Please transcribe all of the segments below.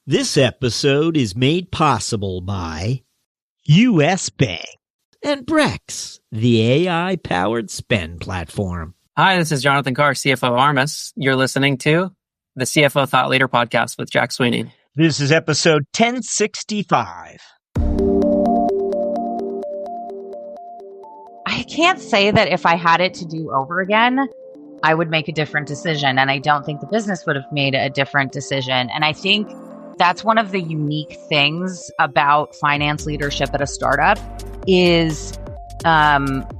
This episode is made possible by U.S. Bank and Brex, the AI-powered spend platform. Hi, this is Jonathan Carr, CFO Armis. You're listening to the CFO Thought Leader podcast with Jack Sweeney. This is episode 1065. I can't say that if I had it to do over again, I would make a different decision. And I don't think the business would have made a different decision. And I think that's one of the unique things about finance leadership at a startup is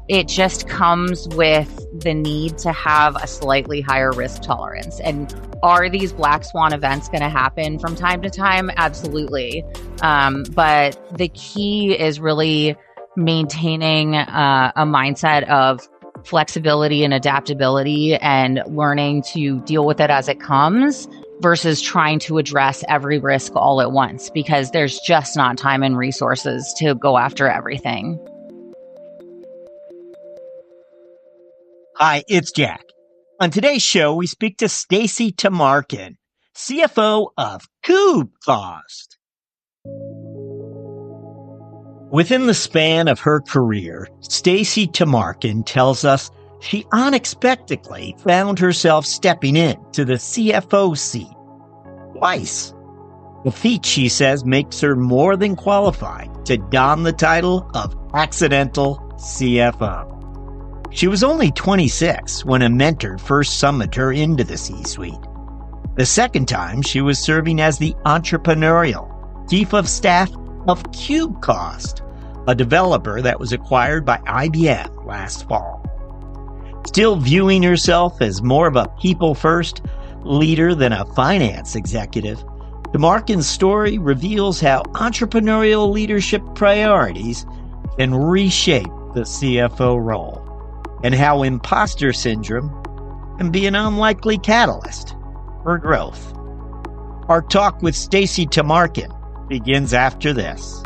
it just comes with the need to have a slightly higher risk tolerance. And are these black swan events going to happen from time to time? Absolutely. But the key is really maintaining a mindset of flexibility and adaptability and learning to deal with it as it comes versus trying to address every risk all at once, because there's just not time and resources to go after everything. Hi, it's Jack. On today's show, we speak to Stacy Tumarkin, CFO of Kubecost. Within the span of her career, Stacy Tumarkin tells us she unexpectedly found herself stepping into the CFO seat twice. The feat, she says, makes her more than qualified to don the title of Accidental CFO. She was only 26 when a mentor first summoned her into the C-suite. The second time, she was serving as the Entrepreneurial Chief of Staff of Kubecost, a developer that was acquired by IBM last fall. Still viewing herself as more of a people-first leader than a finance executive, Tumarkin's story reveals how entrepreneurial leadership priorities can reshape the CFO role, and how imposter syndrome can be an unlikely catalyst for growth. Our talk with Stacy Tumarkin begins after this.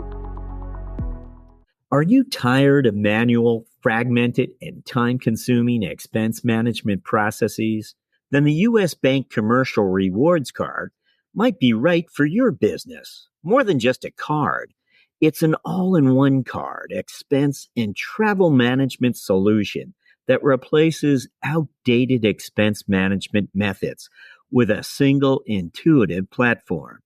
Are you tired of manual, fragmented, and time-consuming expense management processes? Then the U.S. Bank Commercial Rewards Card might be right for your business. More than just a card, it's an all-in-one card, expense, and travel management solution that replaces outdated expense management methods with a single intuitive platform.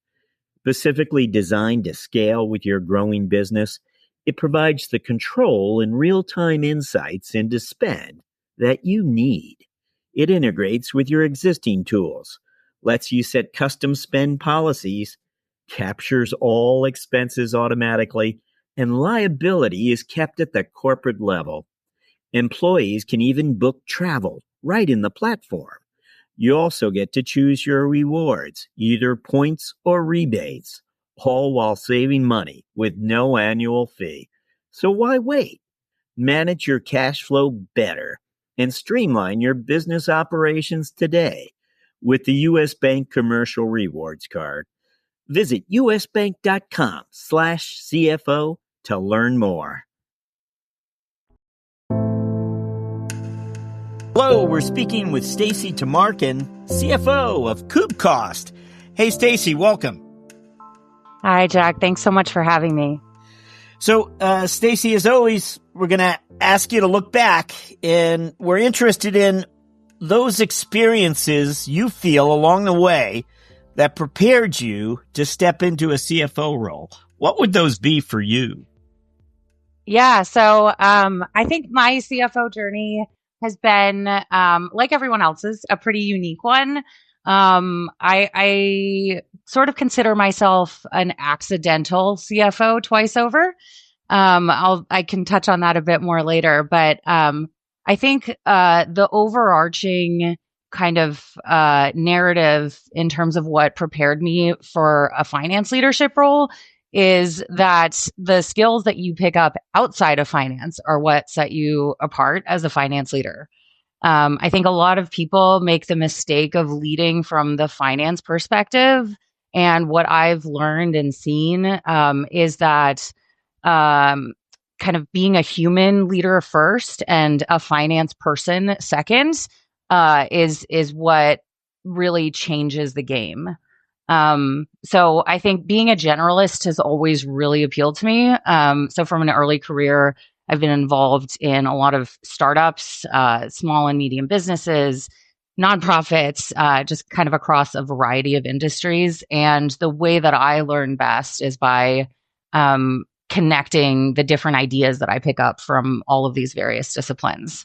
Specifically designed to scale with your growing business, it provides the control and real-time insights into spend that you need. It integrates with your existing tools, lets you set custom spend policies, captures all expenses automatically, and liability is kept at the corporate level. Employees can even book travel right in the platform. You also get to choose your rewards, either points or rebates, all while saving money with no annual fee. So why wait? Manage your cash flow better and streamline your business operations today with the U.S. Bank Commercial Rewards Card. Visit usbank.com/CFO to learn more. Hello, we're speaking with Stacy Tumarkin, CFO of Kubecost. Hey, Stacy, welcome. Hi, Jack. Thanks so much for having me. So, Stacy, as always, we're going to ask you to look back, and we're interested in those experiences you feel along the way that prepared you to step into a CFO role. What would those be for you? Yeah, so I think my CFO journey has been, like everyone else's, a pretty unique one. I sort of consider myself an accidental CFO twice over. I can touch on that a bit more later, but I think the overarching kind of narrative in terms of what prepared me for a finance leadership role is that the skills that you pick up outside of finance are what set you apart as a finance leader. I think a lot of people make the mistake of leading from the finance perspective. And what I've learned and seen is that kind of being a human leader first and a finance person second is what really changes the game. So I think being a generalist has always really appealed to me. So from an early career, I've been involved in a lot of startups, small and medium businesses, nonprofits, just kind of across a variety of industries. And the way that I learn best is by connecting the different ideas that I pick up from all of these various disciplines.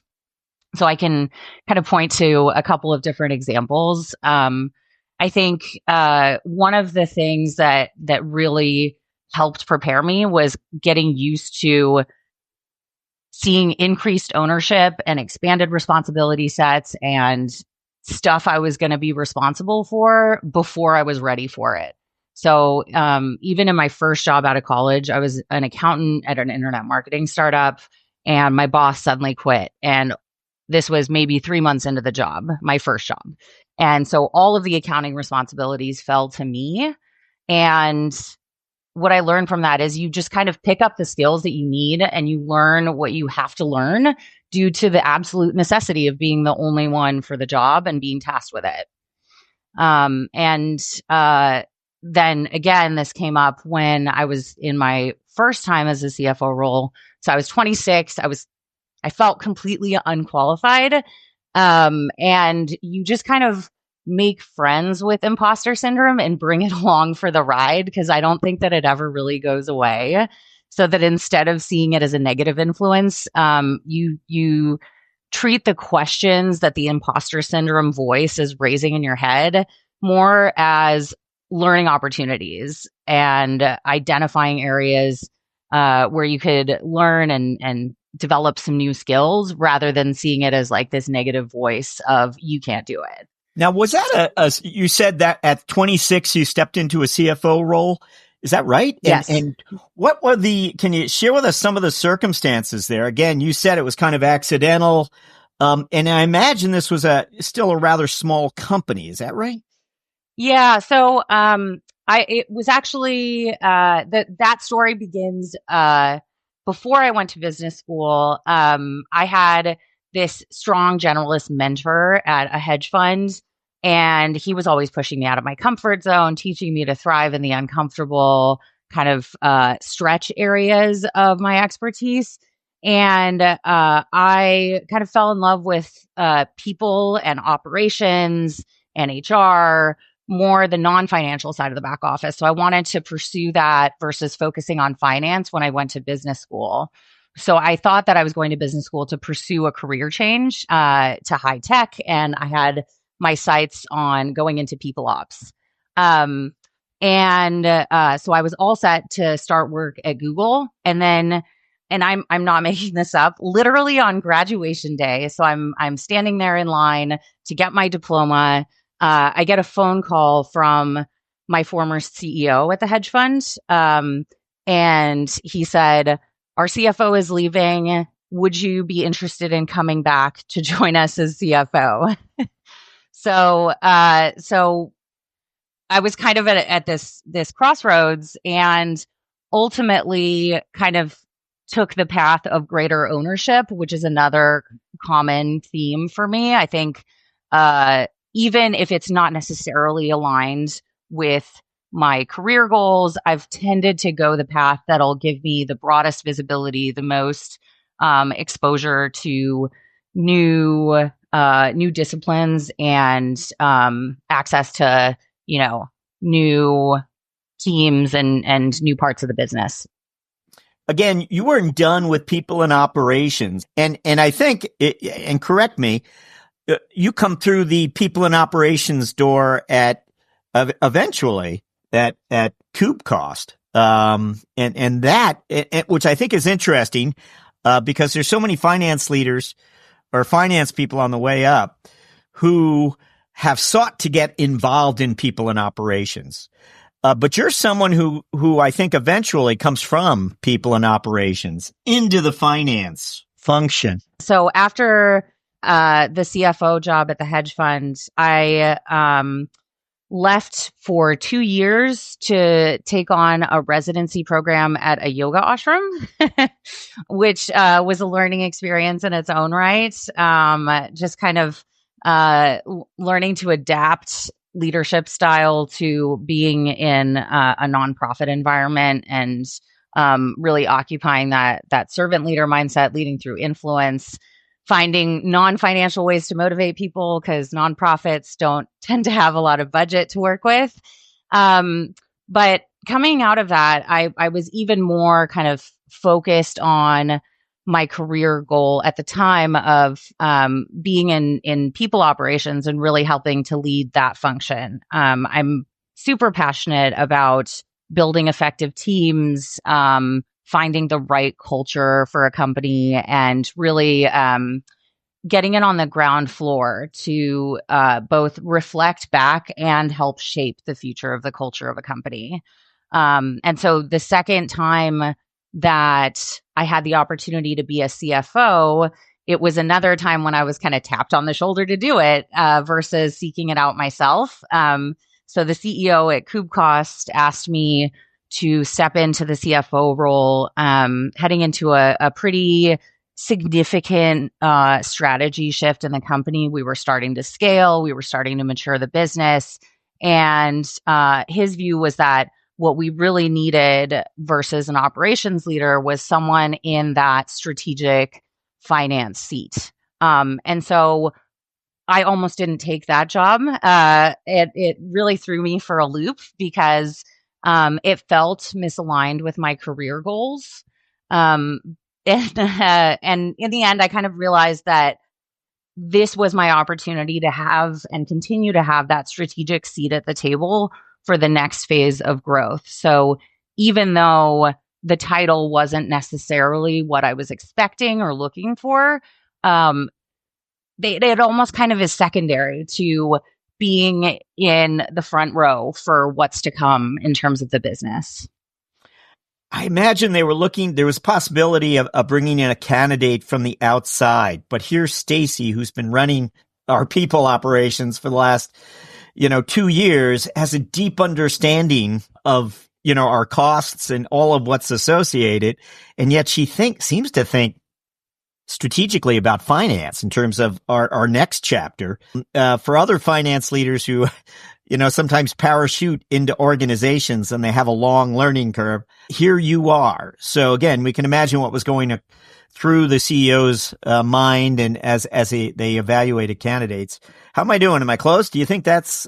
So I can kind of point to a couple of different examples. I think one of the things that really helped prepare me was getting used to seeing increased ownership and expanded responsibility sets and stuff I was going to be responsible for before I was ready for it. So even in my first job out of college, I was an accountant at an internet marketing startup, and my boss suddenly quit. And this was maybe 3 months into the job, my first job. And so all of the accounting responsibilities fell to me. And what I learned from that is you just kind of pick up the skills that you need and you learn what you have to learn due to the absolute necessity of being the only one for the job and being tasked with it. Then again, this came up when I was in my first time as a CFO role. So I was 26. I felt completely unqualified. And you just kind of make friends with imposter syndrome and bring it along for the ride, because I don't think that it ever really goes away. So that instead of seeing it as a negative influence, you treat the questions that the imposter syndrome voice is raising in your head more as learning opportunities and identifying areas where you could learn and develop some new skills, rather than seeing it as like this negative voice of you can't do it. Now, was that you said that at 26 you stepped into a CFO role? Is that right? Yes. And what were can you share with us some of the circumstances there? Again, you said it was kind of accidental. And I imagine this was still a rather small company. Is that right? Yeah. So, it was actually, that story begins, before I went to business school. I had this strong generalist mentor at a hedge fund, and he was always pushing me out of my comfort zone, teaching me to thrive in the uncomfortable kind of, stretch areas of my expertise. And, I kind of fell in love with, people and operations and HR, more the non-financial side of the back office. So I wanted to pursue that versus focusing on finance when I went to business school. So I thought that I was going to business school to pursue a career change to high tech, and I had my sights on going into people ops. So I was all set to start work at Google, and then, and I'm not making this up, literally on graduation day. So I'm standing there in line to get my diploma. I get a phone call from my former CEO at the hedge fund. And he said, "Our CFO is leaving. Would you be interested in coming back to join us as CFO?" So I was kind of at this crossroads, and ultimately kind of took the path of greater ownership, which is another common theme for me. I think, even if it's not necessarily aligned with my career goals, I've tended to go the path that'll give me the broadest visibility, the most exposure to new disciplines, and access to, new teams and new parts of the business. Again, you weren't done with people and operations, and I think, and correct me, you come through the people and operations door eventually at Kubecost, and that, which I think is interesting, because there's so many finance leaders or finance people on the way up who have sought to get involved in people and operations. But you're someone who I think eventually comes from people and operations into the finance function. So after the CFO job at the hedge fund, I left for 2 years to take on a residency program at a yoga ashram, which was a learning experience in its own right. Just kind of learning to adapt leadership style to being in a nonprofit environment and really occupying that servant leader mindset, leading through influence, finding non-financial ways to motivate people because nonprofits don't tend to have a lot of budget to work with. But coming out of that, I was even more kind of focused on my career goal at the time of being in people operations and really helping to lead that function. I'm super passionate about building effective teams, finding the right culture for a company, and really getting it on the ground floor to both reflect back and help shape the future of the culture of a company. And so the second time that I had the opportunity to be a CFO, it was another time when I was kind of tapped on the shoulder to do it versus seeking it out myself. So the CEO at Kubecost asked me to step into the CFO role, heading into a pretty significant strategy shift in the company. We were starting to scale, we were starting to mature the business. And his view was that what we really needed versus an operations leader was someone in that strategic finance seat. And so I almost didn't take that job. It really threw me for a loop because it felt misaligned with my career goals. And in the end, I kind of realized that this was my opportunity to have and continue to have that strategic seat at the table for the next phase of growth. So even though the title wasn't necessarily what I was expecting or looking for, it almost kind of is secondary to being in the front row for what's to come in terms of the business. I imagine they were looking, there was a possibility of bringing in a candidate from the outside, but here's Stacy, who's been running our people operations for the last, 2 years, has a deep understanding of, our costs and all of what's associated. And yet she seems to think strategically about finance in terms of our next chapter. For other finance leaders who, sometimes parachute into organizations and they have a long learning curve, here you are. So again, we can imagine what was going through the CEO's mind and as they evaluated candidates. How am I doing? Am I close? Do you think that's,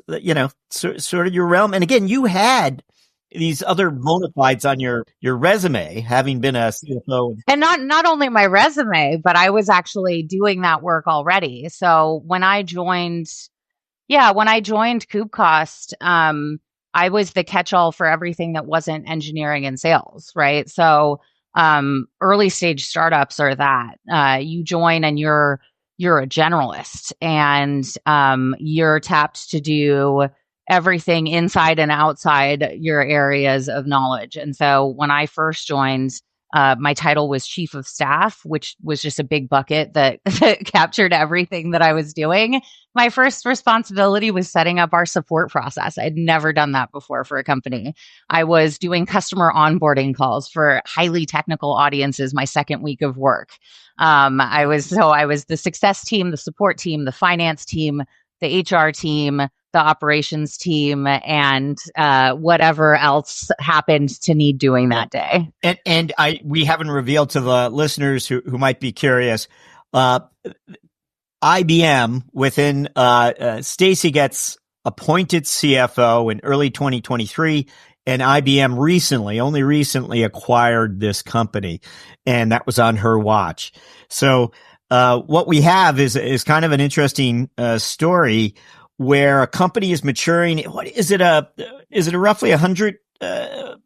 sort of your realm? And again, you had these other bona fides on your resume, having been a CFO. And not only my resume, but I was actually doing that work already. So when I joined Kubecost, I was the catch-all for everything that wasn't engineering and sales, right? So early stage startups are that. You join and you're a generalist, and you're tapped to do everything inside and outside your areas of knowledge. And so when I first joined, my title was chief of staff, which was just a big bucket that captured everything that I was doing. My first responsibility was setting up our support process. I'd never done that before for a company. I was doing customer onboarding calls for highly technical audiences my second week of work. I was the success team, the support team, the finance team, the HR team, the operations team, and whatever else happened to need doing that day. And we haven't revealed to the listeners who might be curious, IBM within Stacy gets appointed CFO in early 2023, and IBM only recently acquired this company, and that was on her watch. So what we have is kind of an interesting story where a company is maturing. What is it? Is it a roughly 100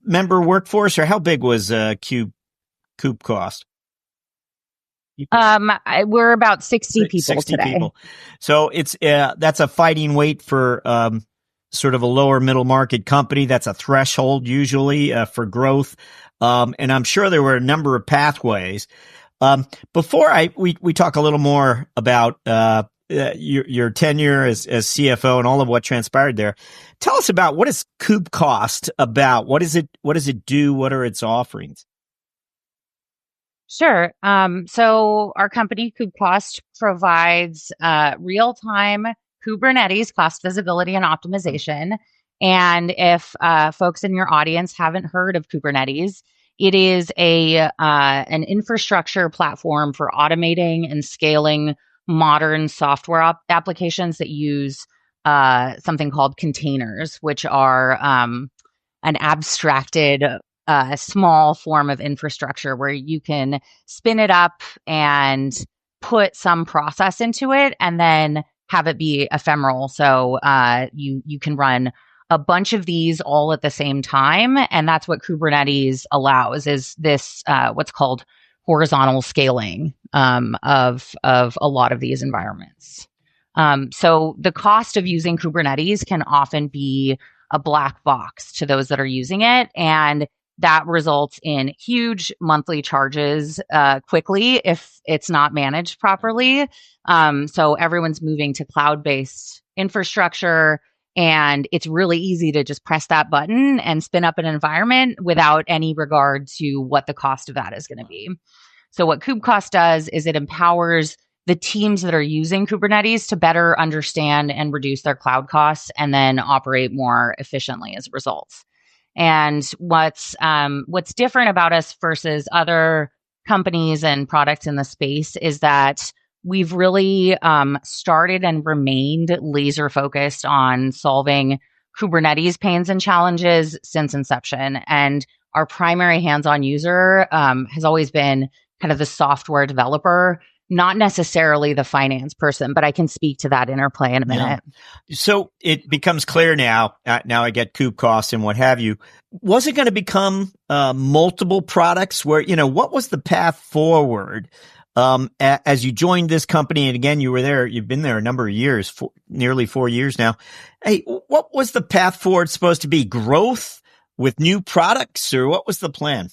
member workforce, or how big was Kubecost? We're about 60 people 60 today. people. So it's that's a fighting weight for sort of a lower middle market company. That's a threshold usually for growth. And I'm sure there were a number of pathways. Before we talk a little more about your tenure as CFO and all of what transpired there, tell us about what is Kubecost about? What is it? What does it do? What are its offerings? Sure. So our company Kubecost provides real-time Kubernetes, cost visibility and optimization. And if folks in your audience haven't heard of Kubernetes, it is an infrastructure platform for automating and scaling modern software applications that use something called containers, which are an abstracted small form of infrastructure where you can spin it up and put some process into it and then have it be ephemeral. So you can run a bunch of these all at the same time. And that's what Kubernetes allows, is this what's called horizontal scaling of a lot of these environments. So the cost of using Kubernetes can often be a black box to those that are using it. And that results in huge monthly charges quickly if it's not managed properly. So everyone's moving to cloud-based infrastructure, and it's really easy to just press that button and spin up an environment without any regard to what the cost of that is going to be. So what Kubecost does is it empowers the teams that are using Kubernetes to better understand and reduce their cloud costs and then operate more efficiently as a result. And what's different about us versus other companies and products in the space is that we've really started and remained laser focused on solving Kubernetes pains and challenges since inception. And our primary hands-on user has always been kind of the software developer, not necessarily the finance person, but I can speak to that interplay in a minute. Yeah. So it becomes clear now I get Kubecost and what have you. Was it going to become multiple products where, what was the path forward as you joined this company? And again, you've been there a number of years, nearly 4 years now. Hey, what was the path forward supposed to be? Growth with new products, or what was the plan?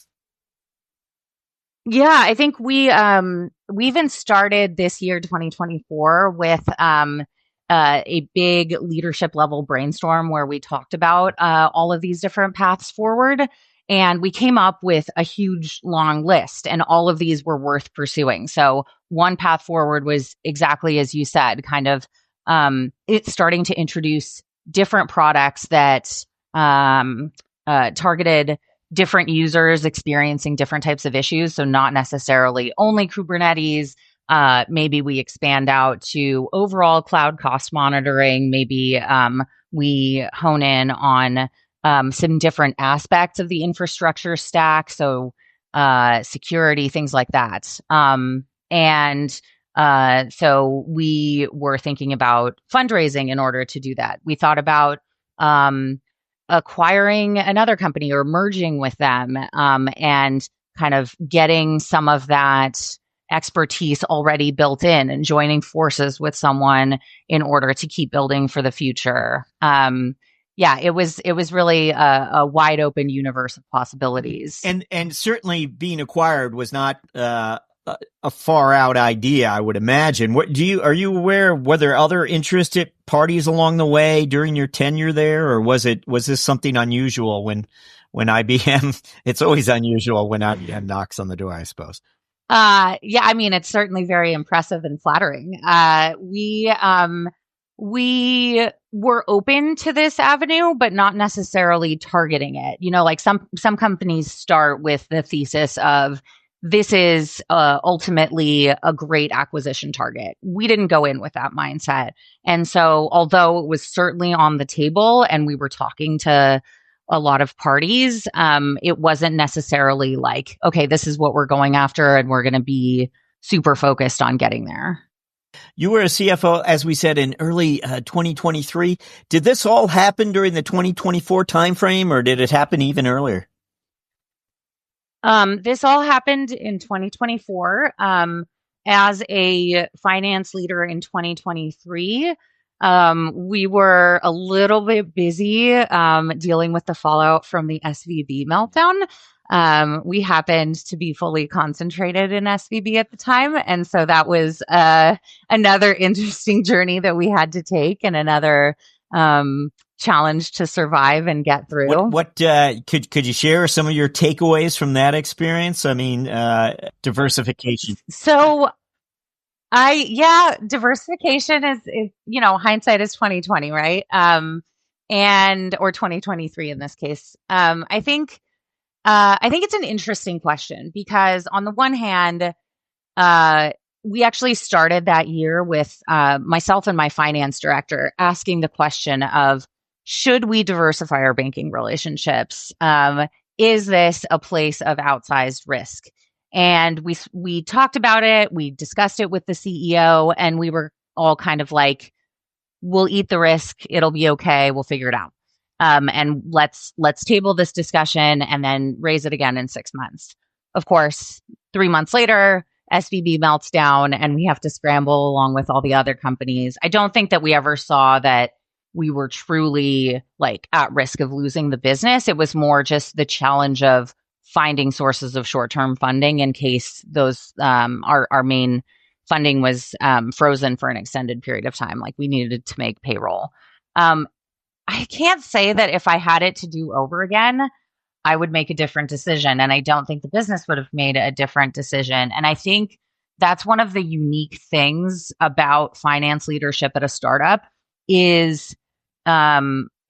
Yeah, I think we even started this year, 2024, with a big leadership level brainstorm where we talked about all of these different paths forward. And we came up with a huge long list, and all of these were worth pursuing. So one path forward was exactly as you said, kind of it's starting to introduce different products that targeted different users experiencing different types of issues. So not necessarily only Kubernetes. Maybe we expand out to overall cloud cost monitoring. Maybe we hone in on some different aspects of the infrastructure stack. So security, things like that. So we were thinking about fundraising in order to do that. We thought about acquiring another company or merging with them, and kind of getting some of that expertise already built in and joining forces with someone in order to keep building for the future. It was really a wide open universe of possibilities. And certainly being acquired was not a far out idea, I would imagine. Are you aware, were there other interested parties along the way during your tenure there, or was this something unusual when IBM? It's always unusual when IBM knocks on the door, I suppose. It's certainly very impressive and flattering. We were open to this avenue, but not necessarily targeting it. Like some companies start with the thesis of, this is ultimately a great acquisition target. We didn't go in with that mindset. And so although it was certainly on the table and we were talking to a lot of parties, it wasn't necessarily like, okay, this is what we're going after and we're going to be super focused on getting there. You were a CFO, as we said, in early 2023. Did this all happen during the 2024 timeframe, or did it happen even earlier? This all happened in 2024. As a finance leader in 2023, we were a little bit busy dealing with the fallout from the SVB meltdown. We happened to be fully concentrated in SVB at the time. And so that was another interesting journey that we had to take, and another challenge to survive and get through. What could you share some of your takeaways from that experience? I mean, diversification. So Diversification is, hindsight is 2020, right? Or 2023 in this case. I think it's an interesting question because on the one hand, we actually started that year with myself and my finance director asking the question of, should we diversify our banking relationships? Is this a place of outsized risk? And we talked about it. We discussed it with the CEO, and we were all kind of like, we'll eat the risk. It'll be okay. We'll figure it out. And let's table this discussion and then raise it again in 6 months. Of course, 3 months later, SVB melts down and we have to scramble along with all the other companies. I don't think that we ever saw that we were truly like at risk of losing the business. It was more just the challenge of finding sources of short-term funding in case those our main funding was frozen for an extended period of time. Like we needed to make payroll. I can't say that if I had it to do over again, I would make a different decision. And I don't think the business would have made a different decision. And I think that's one of the unique things about finance leadership at a startup is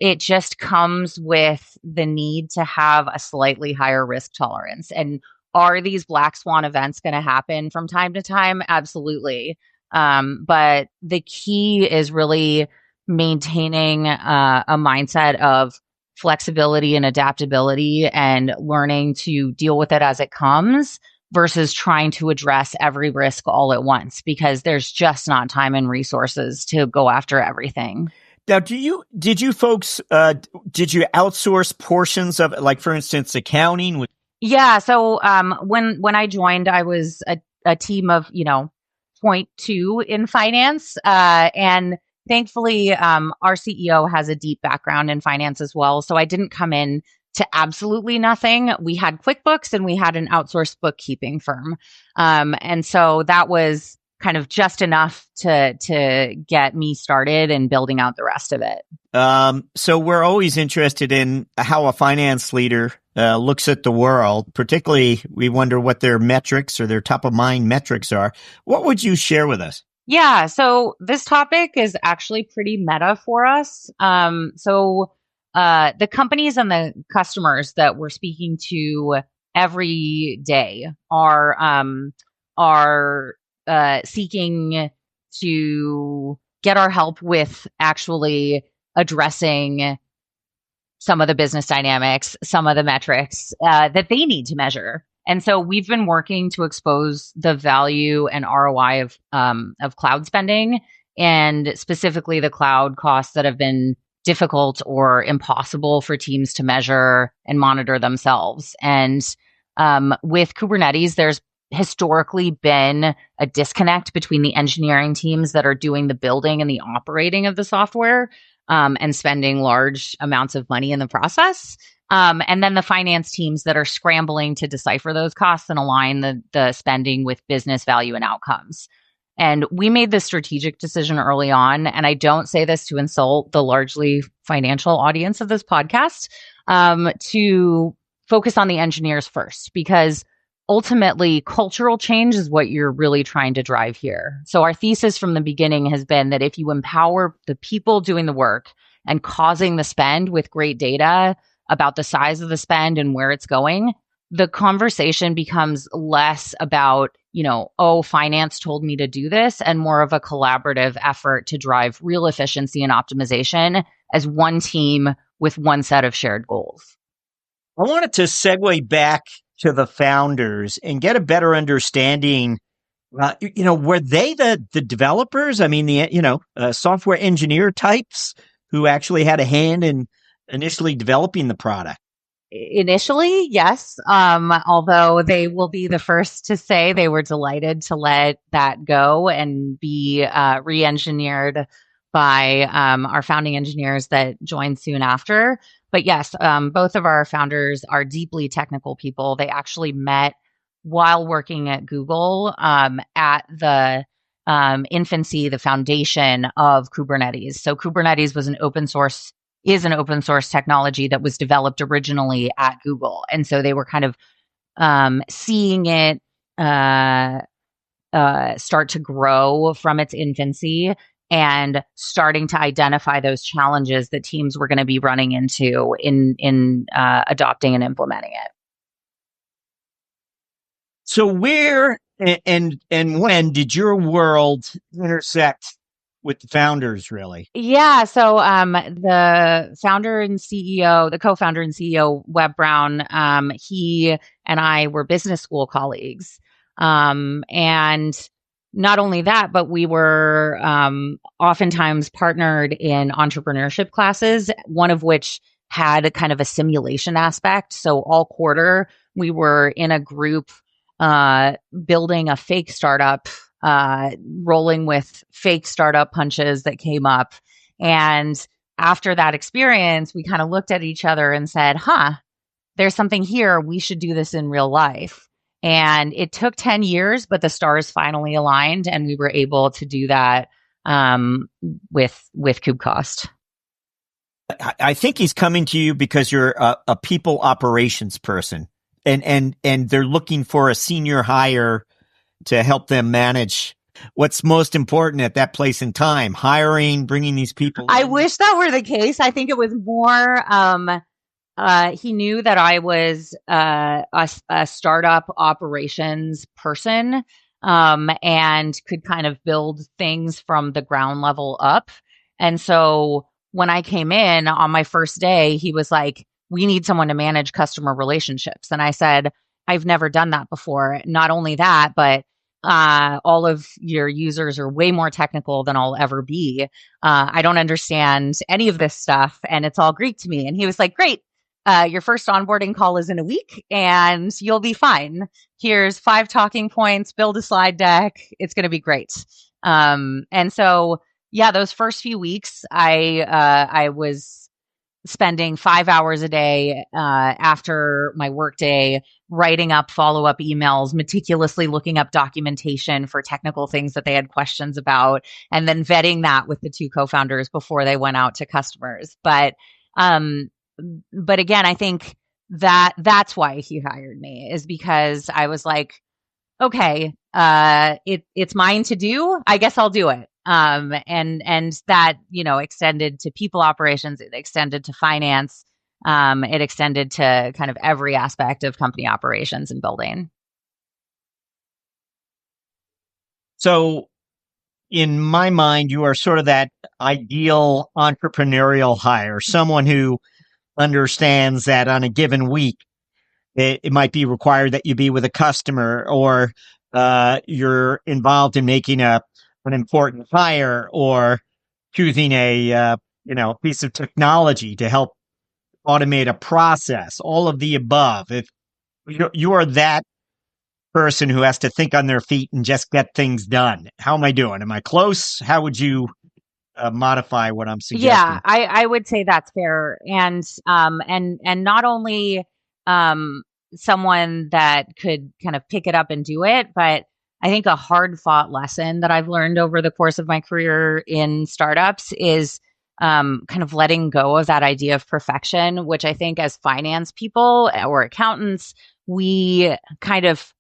it just comes with the need to have a slightly higher risk tolerance. And are these black swan events going to happen from time to time? Absolutely. But the key is really maintaining a mindset of flexibility and adaptability and learning to deal with it as it comes versus trying to address every risk all at once, because there's just not time and resources to go after everything. Now, did you folks outsource portions of, like, for instance, accounting? Yeah. So when I joined, I was a team of 0.2 in finance, and thankfully, our CEO has a deep background in finance as well. So I didn't come in to absolutely nothing. We had QuickBooks and we had an outsourced bookkeeping firm. And so that was kind of just enough to get me started and building out the rest of it. So we're always interested in how a finance leader looks at the world. Particularly, we wonder what their metrics or their top of mind metrics are. What would you share with us? Yeah, so this topic is actually pretty meta for us. The companies and the customers that we're speaking to every day are seeking to get our help with actually addressing some of the business dynamics, some of the metrics that they need to measure. And so we've been working to expose the value and ROI of cloud spending, and specifically the cloud costs that have been difficult or impossible for teams to measure and monitor themselves. And with Kubernetes, there's historically been a disconnect between the engineering teams that are doing the building and the operating of the software and spending large amounts of money in the process. And then the finance teams that are scrambling to decipher those costs and align the spending with business value and outcomes. And we made this strategic decision early on, and I don't say this to insult the largely financial audience of this podcast, to focus on the engineers first, because ultimately cultural change is what you're really trying to drive here. So our thesis from the beginning has been that if you empower the people doing the work and causing the spend with great data about the size of the spend and where it's going, the conversation becomes less about, finance told me to do this, and more of a collaborative effort to drive real efficiency and optimization as one team with one set of shared goals. I wanted to segue back to the founders and get a better understanding. Were they the developers? I mean, the software engineer types who actually had a hand in initially developing the product? Initially, yes. Although they will be the first to say they were delighted to let that go and be re-engineered by our founding engineers that joined soon after. But yes, both of our founders are deeply technical people. They actually met while working at Google at the infancy, the foundation of Kubernetes. So Kubernetes is an open source technology that was developed originally at Google. And so they were kind of seeing it start to grow from its infancy and starting to identify those challenges that teams were going to be running into in adopting and implementing it. So where and when did your world intersect with the founders, really? Yeah. So the founder and CEO, the co-founder and CEO, Webb Brown, he and I were business school colleagues. And not only that, but we were oftentimes partnered in entrepreneurship classes, one of which had a kind of a simulation aspect. So all quarter, we were in a group building a fake startup, rolling with fake startup punches that came up. And after that experience, we kind of looked at each other and said, there's something here. We should do this in real life. And it took 10 years, but the stars finally aligned and we were able to do that with Kubecost. I think he's coming to you because you're a people operations person and they're looking for a senior hire to help them manage what's most important at that place in time, hiring, bringing these people in. I wish that were the case. I think it was more, he knew that I was a startup operations person and could kind of build things from the ground level up. And so when I came in on my first day, he was like, we need someone to manage customer relationships. And I said, I've never done that before. Not only that, but all of your users are way more technical than I'll ever be. I don't understand any of this stuff and it's all Greek to me. And he was like, great. Your first onboarding call is in a week and you'll be fine. Here's 5 talking points, build a slide deck. It's going to be great. And so, yeah, those first few weeks, I was spending 5 hours a day after my workday, writing up follow-up emails, meticulously looking up documentation for technical things that they had questions about, and then vetting that with the 2 co-founders before they went out to customers. But again, I think that's why he hired me, is because I was like, okay, it's mine to do. I guess I'll do it. And that, extended to people operations, it extended to finance, it extended to kind of every aspect of company operations and building. So in my mind, you are sort of that ideal entrepreneurial hire, someone who understands that on a given week, it might be required that you be with a customer or you're involved in making an important hire or choosing a piece of technology to help automate a process, all of the above. If you are that person who has to think on their feet and just get things done. How am I doing? Am I close? How would you modify what I'm suggesting? Yeah, I would say that's fair. And not only someone that could kind of pick it up and do it, but I think a hard fought lesson that I've learned over the course of my career in startups is kind of letting go of that idea of perfection, which I think as finance people or accountants, we kind of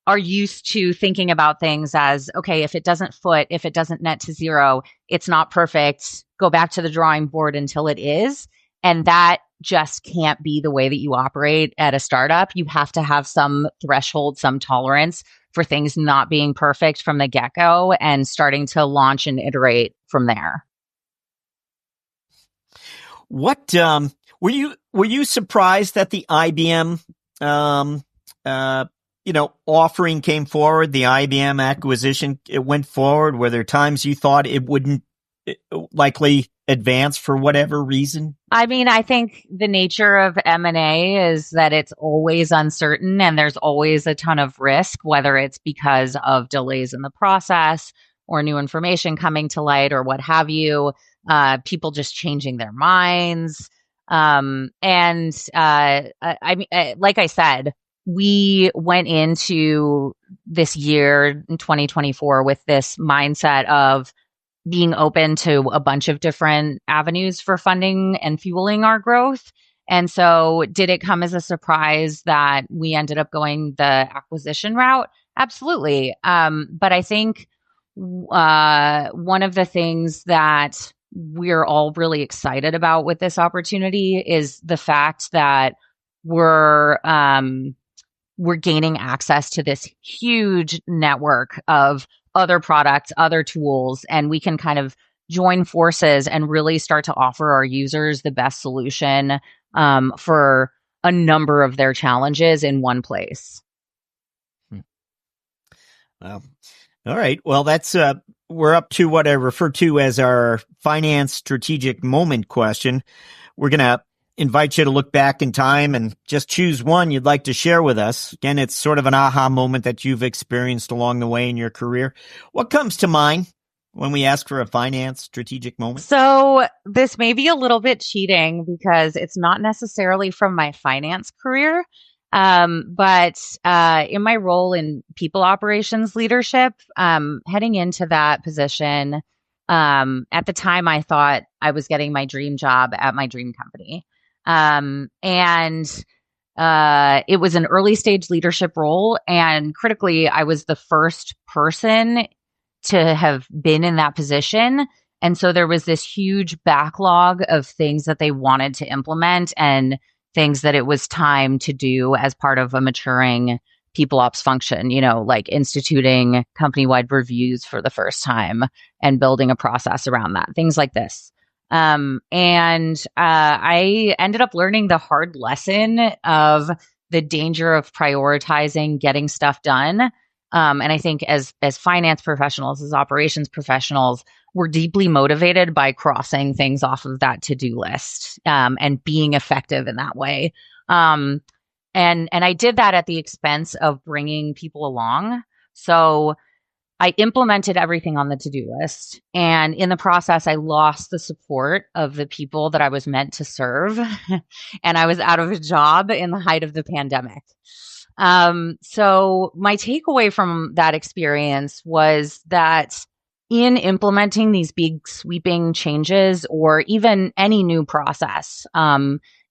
are used to thinking about things as, okay, if it doesn't foot, if it doesn't net to zero, it's not perfect. Go back to the drawing board until it is. And that just can't be the way that you operate at a startup. You have to have some threshold, some tolerance for things not being perfect from the get-go and starting to launch and iterate from there. What were you surprised that the IBM offering came forward, the IBM acquisition, it went forward? Were there times you thought it wouldn't likely advance for whatever reason? I mean, I think the nature of M&A is that it's always uncertain and there's always a ton of risk, whether it's because of delays in the process or new information coming to light or what have you, people just changing their minds. I mean, like I said, we went into this year in 2024 with this mindset of being open to a bunch of different avenues for funding and fueling our growth. And so did it come as a surprise that we ended up going the acquisition route? Absolutely. But I think one of the things that we're all really excited about with this opportunity is the fact that we're we're gaining access to this huge network of other products, other tools, and we can kind of join forces and really start to offer our users the best solution for a number of their challenges in one place. Wow. All right. Well, that's we're up to what I refer to as our finance strategic moment question. We're going to invite you to look back in time and just choose one you'd like to share with us. Again, it's sort of an aha moment that you've experienced along the way in your career. What comes to mind when we ask for a finance strategic moment? So this may be a little bit cheating because it's not necessarily from my finance career. But in my role in people operations leadership, heading into that position, at the time I thought I was getting my dream job at my dream company. And it was an early stage leadership role. And critically, I was the first person to have been in that position. And so there was this huge backlog of things that they wanted to implement and things that it was time to do as part of a maturing people ops function, like instituting company-wide reviews for the first time and building a process around that, things like this. And I ended up learning the hard lesson of the danger of prioritizing getting stuff done. And I think as finance professionals, as operations professionals, we're deeply motivated by crossing things off of that to-do list and being effective in that way. And I did that at the expense of bringing people along. So I implemented everything on the to-do list. And in the process, I lost the support of the people that I was meant to serve. And I was out of a job in the height of the pandemic. So my takeaway from that experience was that in implementing these big sweeping changes or even any new process,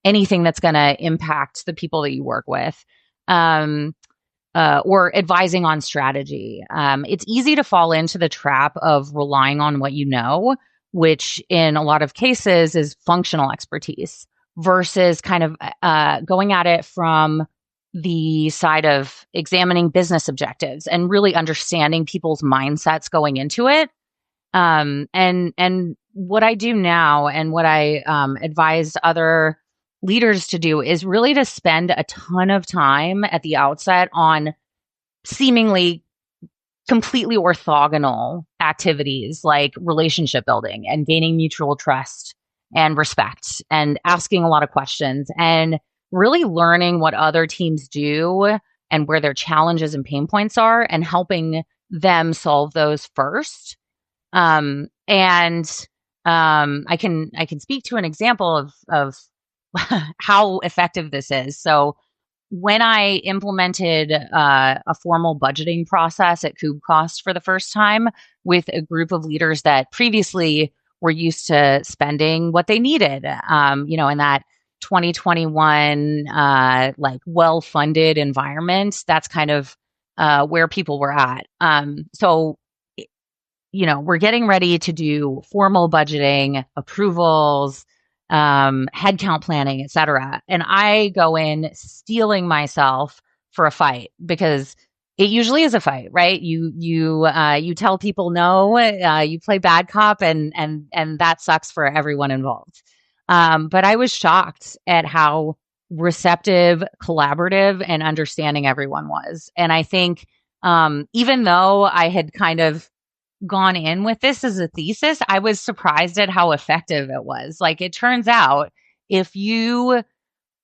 anything that's going to impact the people that you work with, or advising on strategy, it's easy to fall into the trap of relying on what you know, which in a lot of cases is functional expertise versus kind of going at it from the side of examining business objectives and really understanding people's mindsets going into it. And what I do now and what I advise other leaders to do is really to spend a ton of time at the outset on seemingly completely orthogonal activities like relationship building and gaining mutual trust and respect and asking a lot of questions and really learning what other teams do and where their challenges and pain points are and helping them solve those first. I can speak to an example of how effective this is. So when I implemented a formal budgeting process at Kubecost for the first time with a group of leaders that previously were used to spending what they needed, in that 2021 like well-funded environment, that's kind of where people were at. So we're getting ready to do formal budgeting, approvals, headcount planning, et cetera. And I go in steeling myself for a fight because it usually is a fight, right? You tell people no, you play bad cop, and that sucks for everyone involved. But I was shocked at how receptive, collaborative, and understanding everyone was. And I think even though I had kind of gone in with this as a thesis, I was surprised at how effective it was. Like, it turns out if you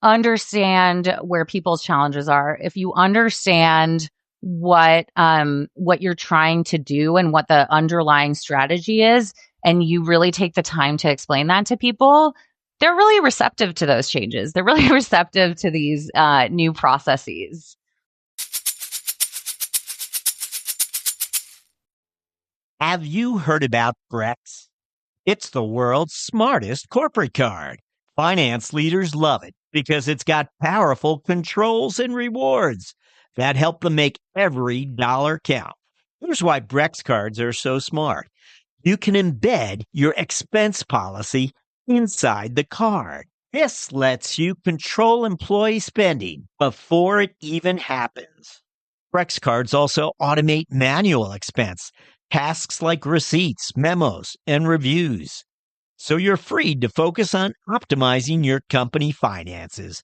understand where people's challenges are, if you understand what you're trying to do and what the underlying strategy is, and you really take the time to explain that to people, they're really receptive to those changes. They're really receptive to these new processes. Have you heard about Brex? It's the world's smartest corporate card. Finance leaders love it because it's got powerful controls and rewards. that help them make every dollar count. Here's why Brex cards are so smart. You can embed your expense policy inside the card. This lets you control employee spending before it even happens. Brex cards also automate manual expense, tasks like receipts, memos, and reviews. So you're free to focus on optimizing your company finances.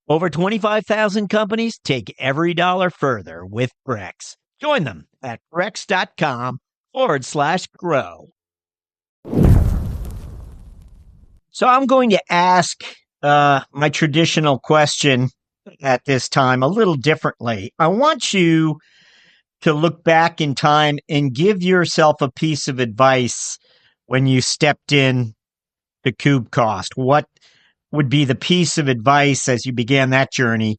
Over 25,000 companies take every dollar further with Brex. Join them at brex.com/grow. So I'm going to ask my traditional question at this time a little differently. I want you to look back in time and give yourself a piece of advice when you stepped in to Kubecost. What would be the piece of advice as you began that journey?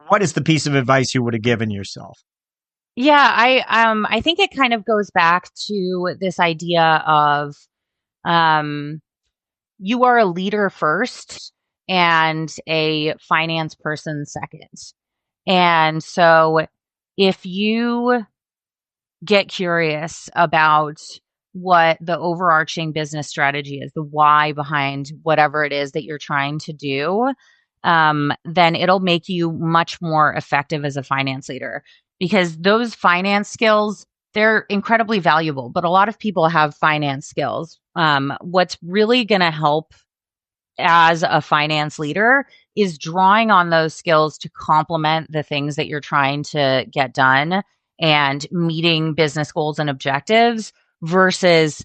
What is the piece of advice you would have given yourself? Yeah, I think it kind of goes back to this idea of you are a leader first and a finance person second. And so if you get curious about what the overarching business strategy is, the why behind whatever it is that you're trying to do, then it'll make you much more effective as a finance leader, because those finance skills, they're incredibly valuable, but a lot of people have finance skills. What's really going to help as a finance leader is drawing on those skills to complement the things that you're trying to get done and meeting business goals and objectives, versus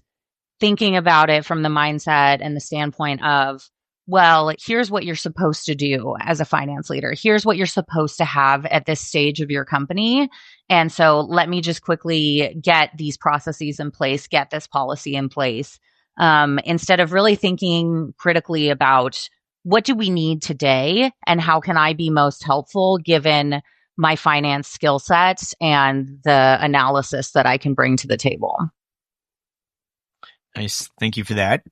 thinking about it from the mindset and the standpoint of, well, here's what you're supposed to do as a finance leader. Here's what you're supposed to have at this stage of your company. And so let me just quickly get these processes in place, get this policy in place, instead of really thinking critically about what do we need today and how can I be most helpful given my finance skill sets and the analysis that I can bring to the table. Nice. Thank you for that.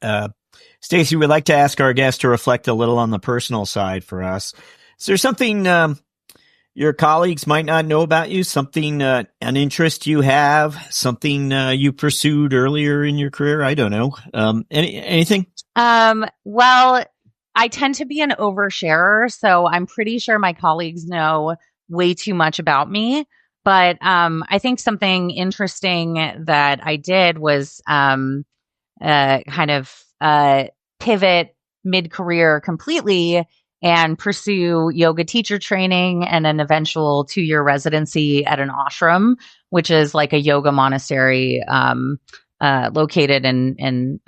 Stacy, we'd like to ask our guests to reflect a little on the personal side for us. Is there something your colleagues might not know about you, something, an interest you have, something you pursued earlier in your career? I don't know. Anything? Well, I tend to be an oversharer, so I'm pretty sure my colleagues know way too much about me. But I think something interesting that I did was pivot mid-career completely and pursue yoga teacher training and an eventual 2-year residency at an ashram, which is like a yoga monastery located in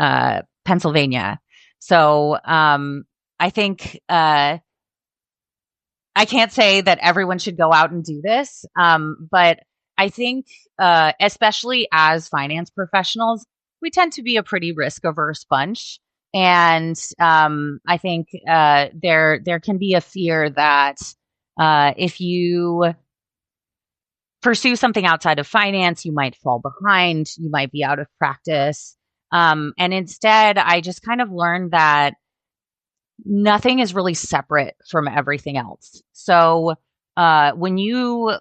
Pennsylvania. So I think I can't say that everyone should go out and do this, but I think especially as finance professionals, we tend to be a pretty risk-averse bunch. And I think there can be a fear that if you pursue something outside of finance, you might fall behind, you might be out of practice. And instead, I just kind of learned that nothing is really separate from everything else. So when you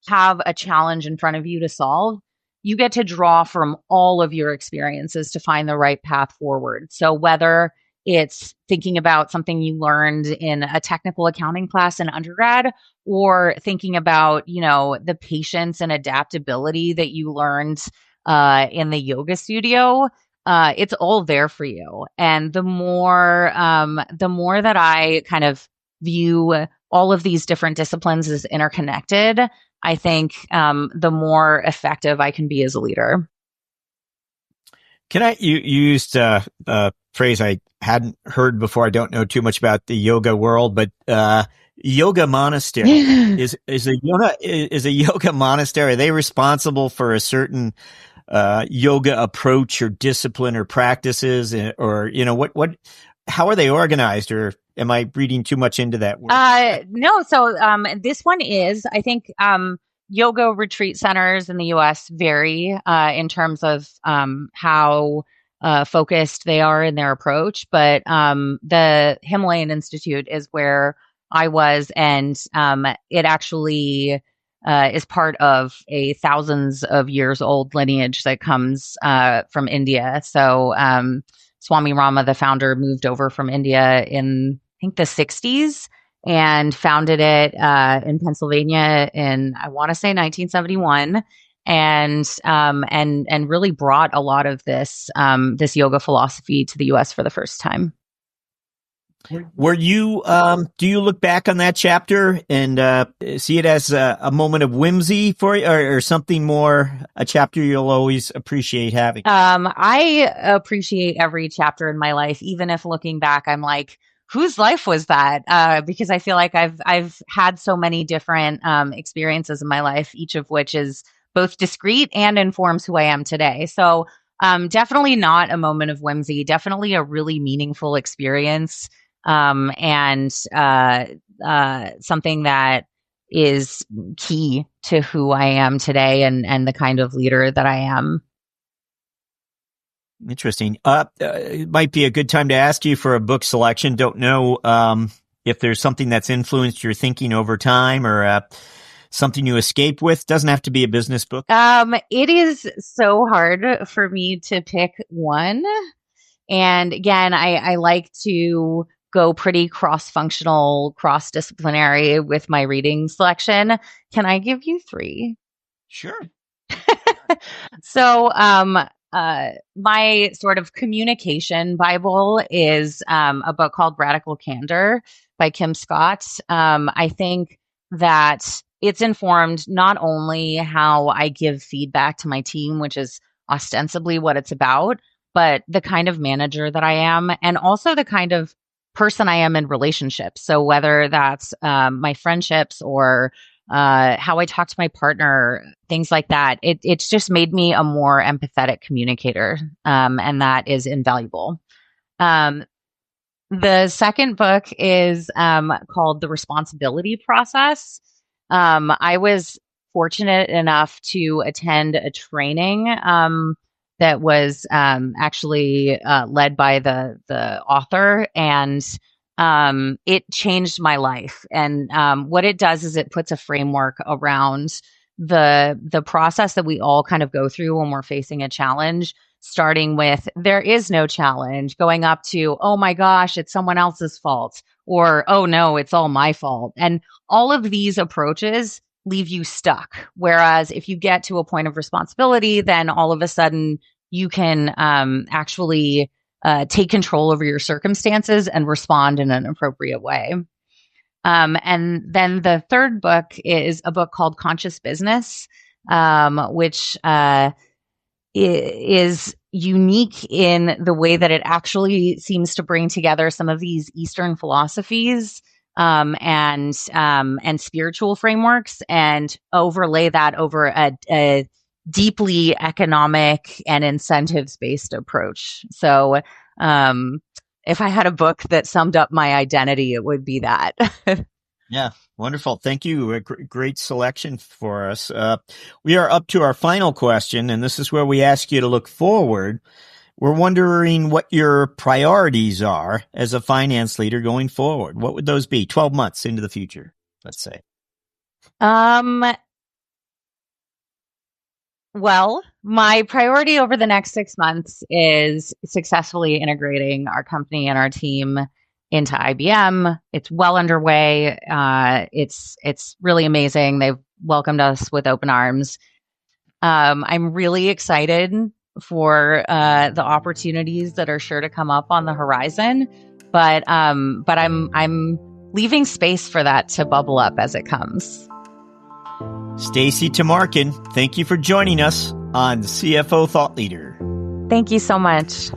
have a challenge in front of you to solve, you get to draw from all of your experiences to find the right path forward. So whether it's thinking about something you learned in a technical accounting class in undergrad, or thinking about, the patience and adaptability that you learned in the yoga studio, it's all there for you. And the more that I kind of view all of these different disciplines as interconnected, I think the more effective I can be as a leader. You used a phrase I hadn't heard before. I don't know too much about the yoga world, but yoga monastery is a yoga monastery. Are they responsible for a certain yoga approach or discipline or practices, or how are they organized, or am I reading too much into that word? No. So this one is, I think, yoga retreat centers in the U.S. vary in terms of how focused they are in their approach. But the Himalayan Institute is where I was, and it actually is part of a thousands of years old lineage that comes from India. So Swami Rama, the founder, moved over from India in, I think, the 60s and founded it in Pennsylvania in, I want to say, 1971. And really brought a lot of this yoga philosophy to the U.S. for the first time. Were you, do you look back on that chapter and see it as a moment of whimsy for you, or something more, a chapter you'll always appreciate having? I appreciate every chapter in my life, even if looking back, I'm like, whose life was that? Because I feel like I've had so many different experiences in my life, each of which is both discrete and informs who I am today. So definitely not a moment of whimsy, definitely a really meaningful experience. And something that is key to who I am today and the kind of leader that I am. Interesting. It might be a good time to ask you for a book selection. Don't know if there's something that's influenced your thinking over time, or something you escape with. Doesn't have to be a business book. It is so hard for me to pick one. And again, I like to go pretty cross-functional, cross-disciplinary with my reading selection. Can I give you 3? Sure. So, my sort of communication Bible is a book called Radical Candor by Kim Scott. I think that it's informed not only how I give feedback to my team, which is ostensibly what it's about, but the kind of manager that I am, and also the kind of person I am in relationships. So whether that's my friendships or how I talk to my partner, things like that, it's just made me a more empathetic communicator, and that is invaluable. The second book is called The Responsibility Process. I was fortunate enough to attend a training that was actually led by the author, and it changed my life. And what it does is it puts a framework around the process that we all kind of go through when we're facing a challenge, starting with there is no challenge, going up to, oh my gosh, it's someone else's fault, or oh no, it's all my fault. And all of these approaches leave you stuck. Whereas if you get to a point of responsibility, then all of a sudden you can actually take control over your circumstances and respond in an appropriate way. And then the third book is a book called Conscious Business, which is unique in the way that it actually seems to bring together some of these Eastern philosophies and spiritual frameworks, and overlay that over a deeply economic and incentives-based approach. So if I had a book that summed up my identity, it would be that. Yeah, wonderful. Thank you. A great selection for us. We are up to our final question, and this is where we ask you to look forward. We're wondering what your priorities are as a finance leader going forward. What would those be 12 months into the future, let's say? Well, my priority over the next 6 months is successfully integrating our company and our team into IBM. It's well underway. It's really amazing. They've welcomed us with open arms. I'm really excited for the opportunities that are sure to come up on the horizon, but I'm leaving space for that to bubble up as it comes. Stacy Tumarkin, thank you for joining us on CFO Thought Leader. Thank you so much.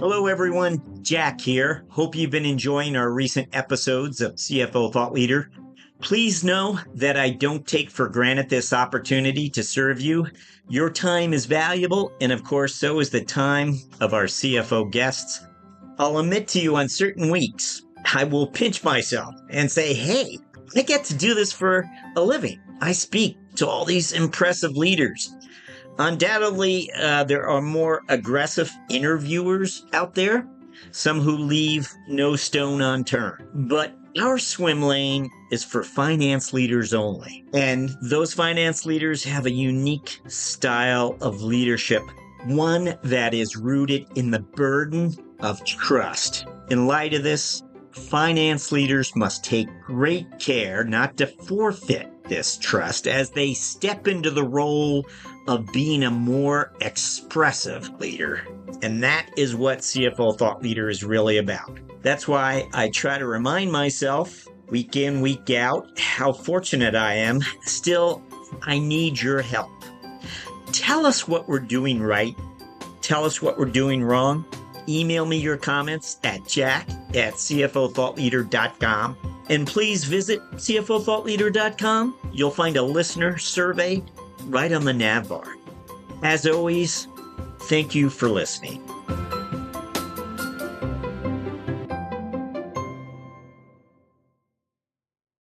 Hello, everyone. Jack here. Hope you've been enjoying our recent episodes of CFO Thought Leader. Please know that I don't take for granted this opportunity to serve you. Your time is valuable, and of course, so is the time of our CFO guests. I'll admit to you on certain weeks, I will pinch myself and say, hey, I get to do this for a living. I speak to all these impressive leaders. Undoubtedly, there are more aggressive interviewers out there, some who leave no stone unturned. But our swim lane is for finance leaders only. And those finance leaders have a unique style of leadership, one that is rooted in the burden of trust. In light of this, finance leaders must take great care not to forfeit this trust as they step into the role of being a more expressive leader. And that is what CFO Thought Leader is really about. That's why I try to remind myself week in, week out, how fortunate I am. Still, I need your help. Tell us what we're doing right. Tell us what we're doing wrong. Email me your comments at jack@cfothoughtleader.com. And please visit cfothoughtleader.com. You'll find a listener survey right on the nav bar. As always, thank you for listening.